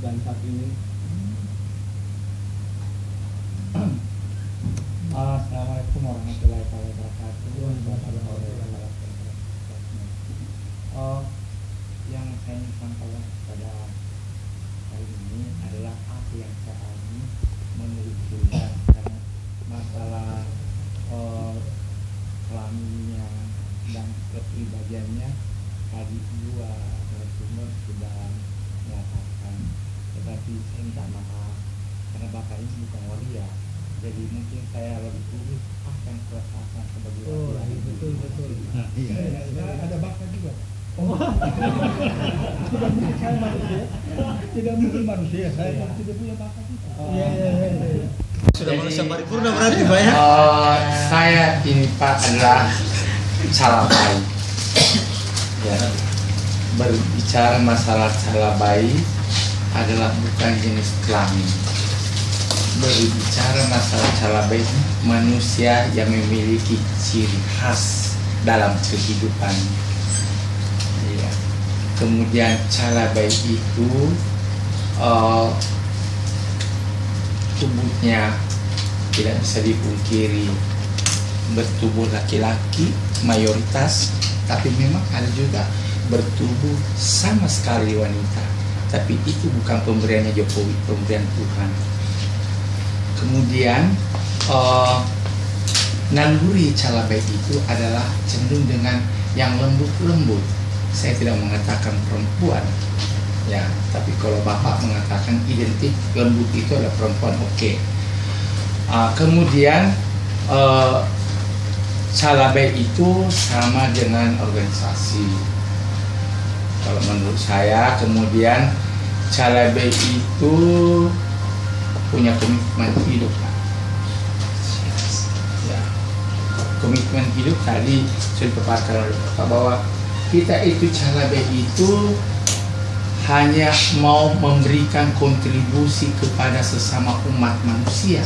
dan saat ini. Assalamualaikum warahmatullahi wabarakatuh. Yang saya ingin sampaikan pada hari ini adalah apa yang saya alami menurut Tuhan, karena masalah kelaminnya dan kepribadiannya tadi dua narasumber sudah mengatakan, tetapi saya minta maaf karena bapak ini bukan waria, jadi mungkin saya lebih dulu akan kerasakan sebagai waria. Betul. Nah, iya. Ada bapak juga. Oh, tidak mungkin saya manusia. Tidak mungkin manusia. Saya tidak punya bakat itu. Iya. Sudah manusia paripurna berarti Pak ya? Saya ini Pak adalah calabai. Ya, berbicara masalah calabai adalah bukan jenis kelamin. Berbicara masalah calabai, manusia yang memiliki ciri khas dalam kehidupan. Ya. Kemudian calabai itu tubuhnya tidak bisa dipungkiri bertubuh laki-laki mayoritas, tapi memang ada juga bertubuh sama sekali wanita, tapi itu bukan pemberiannya Jokowi, pemberian Tuhan. Kemudian naluri calabai itu adalah cenderung dengan yang lembut-lembut. Saya tidak mengatakan perempuan, ya, tapi kalau bapak mengatakan identik lembut itu adalah perempuan, oke. Kemudian calabai itu sama dengan organisasi kalau menurut saya. Kemudian calabai itu punya komitmen hidup, ya. Komitmen hidup tadi sudah dipaparkan oleh bapak bahwa kita itu calabai itu hanya mau memberikan kontribusi kepada sesama umat manusia,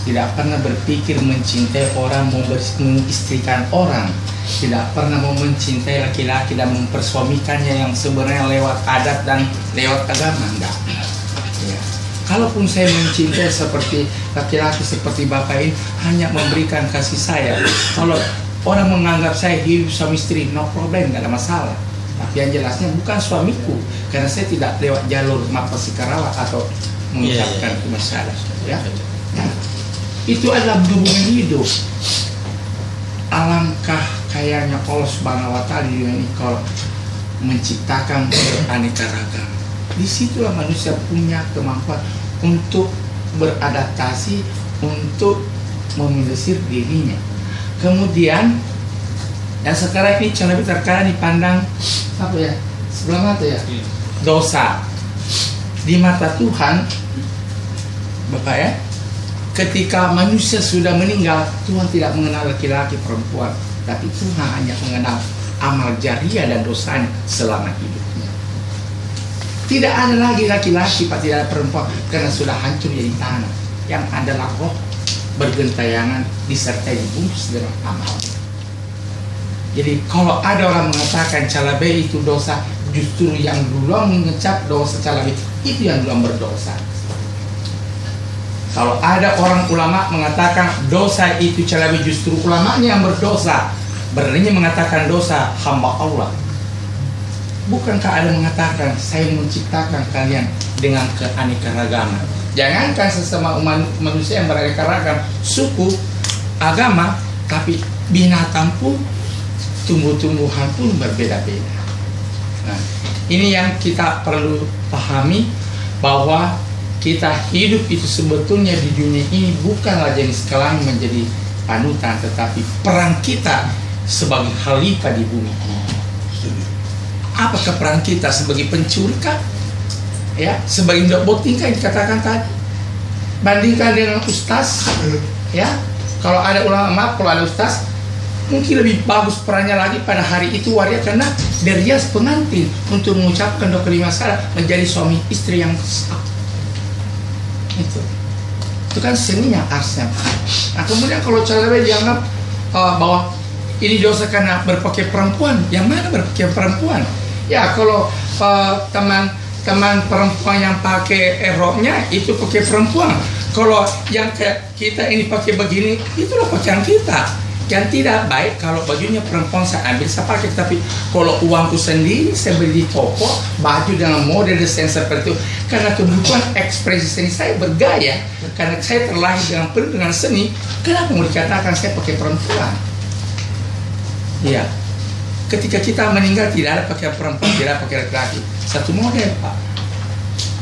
tidak pernah berpikir mencintai orang, mengistrikan orang, tidak pernah mau mencintai laki-laki dan mempersuamikannya yang sebenarnya lewat adat dan lewat agama, enggak. Ya. Kalaupun saya mencintai seperti laki-laki seperti bapak ini, hanya memberikan kasih sayang. Kalau orang menganggap saya hidup suami istri, no problem, nggak ada masalah. Tapi yang jelasnya bukan suamiku, karena saya tidak lewat jalur mapasi karawat atau mengucapkan masalah, ya. Nah, itu adalah hubungan hidup. Alangkah kayanya Allah Subhanahu wa Ta'ala di dunia ini kalau menciptakan beraneka ragam. Disitulah manusia punya kemampuan untuk beradaptasi, untuk memobilisir dirinya. Kemudian yang sekarang ini lebih terkadang dipandang apa ya, sebelah mata ya, dosa di mata Tuhan, Bapak ya. Ketika manusia sudah meninggal, Tuhan tidak mengenal laki-laki perempuan, tapi Tuhan hanya mengenal amal jariah dan dosanya selama hidupnya. Tidak ada lagi laki-laki, Pak, tidak ada perempuan, karena sudah hancur jadi tanah. Yang adalah roh bergentayangan disertai dibungkus dengan amal. Jadi kalau ada orang mengatakan calabai itu dosa, justru yang duluan mengecap dosa calabai itu yang duluan berdosa. Kalau ada orang ulama mengatakan dosa itu calabai, justru ulamanya yang berdosa. Berarti mengatakan dosa hamba Allah. Bukankah ada mengatakan saya menciptakan kalian dengan keanekaragaman? Jangankan sesama manusia yang beraneka ragam, suku, agama, tapi binatang pun, tumbuh-tumbuhan pun berbeda-beda. Nah, ini yang kita perlu pahami, bahwa kita hidup itu sebetulnya di dunia ini bukanlah jenis kelamin menjadi panutan, tetapi peran kita sebagai khalifah di bumi ini. Apakah peran kita sebagai pencuri kah? Ya, sebagai dokter yang dikatakan tadi. Bandingkan dengan ustaz, ya. Kalau ada ulama, kalau ada ustaz, mungkin lebih bagus perannya lagi pada hari itu waria, karena berhias pengantin untuk mengucapkan doa kelima syahadat menjadi suami istri yang sah. Itu kan seninya arsnya. Nah, kemudian kalau calabai dianggap bahwa ini dosa karena berpakaian perempuan, yang mana berpakaian perempuan? Ya, kalau teman teman perempuan yang pakai roknya itu pakai perempuan. Kalau yang kayak kita ini pakai begini, itulah pakaian kita. Yang tidak baik kalau bajunya perempuan saya ambil, saya pakai. Tapi kalau uangku sendiri saya beli di toko baju dengan model desain seperti itu, karena kebutuhan ekspresi seni saya bergaya, karena saya terlahir dengan penuh dengan seni. Kenapa mau dikatakan saya pakai perempuan? Iya, ketika kita meninggal tidak ada pakaian perempuan, tidak ada pakaian laki-laki, satu model Pak.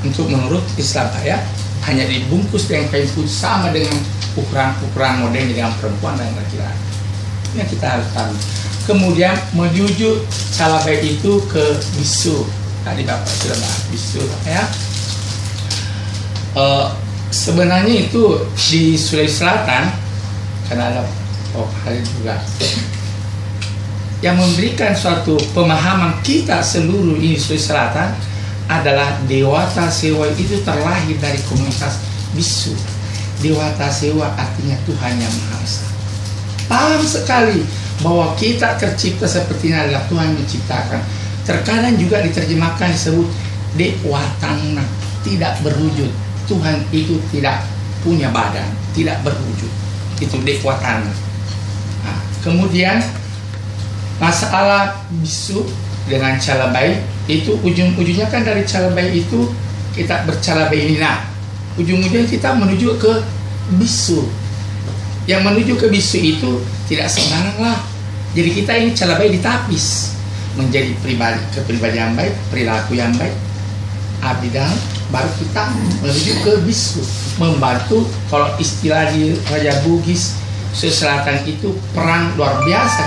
Untuk menurut Islam Pak ya, hanya dibungkus dengan kain putih sama dengan ukuran modelnya dengan perempuan dan laki-laki. Ini kita harus tahu. Kemudian menuju calabai itu ke bisu. Tadi Bapak sudah bahas bisu ya. Sebenarnya itu di Sulawesi Selatan karena ada hal juga yang memberikan suatu pemahaman kita seluruh ini Sulawesi Selatan adalah Dewata Sewa itu terlahir dari komunitas bisu. Dewata Sewa artinya Tuhan yang Maha Esa. Paham sekali bahwa kita tercipta seperti ini adalah Tuhan menciptakan. Terkadang juga diterjemahkan disebut Dewatana, tidak berwujud. Tuhan itu tidak punya badan, tidak berwujud. Itu Dewatana. Nah, kemudian masalah bisu dengan calabai itu ujung-ujungnya kan dari calabai itu kita bercalabai ini. Nah, ujung-ujungnya kita menuju ke bisu. Yang menuju ke bisu itu tidak sembarang lah. Jadi kita ini calabai ditapis menjadi kepribadian yang baik, perilaku yang baik, abdi dalam, baru kita menuju ke bisu, membantu. Kalau istilah di Raja Bugis Sulawesi Selatan itu perang luar biasa.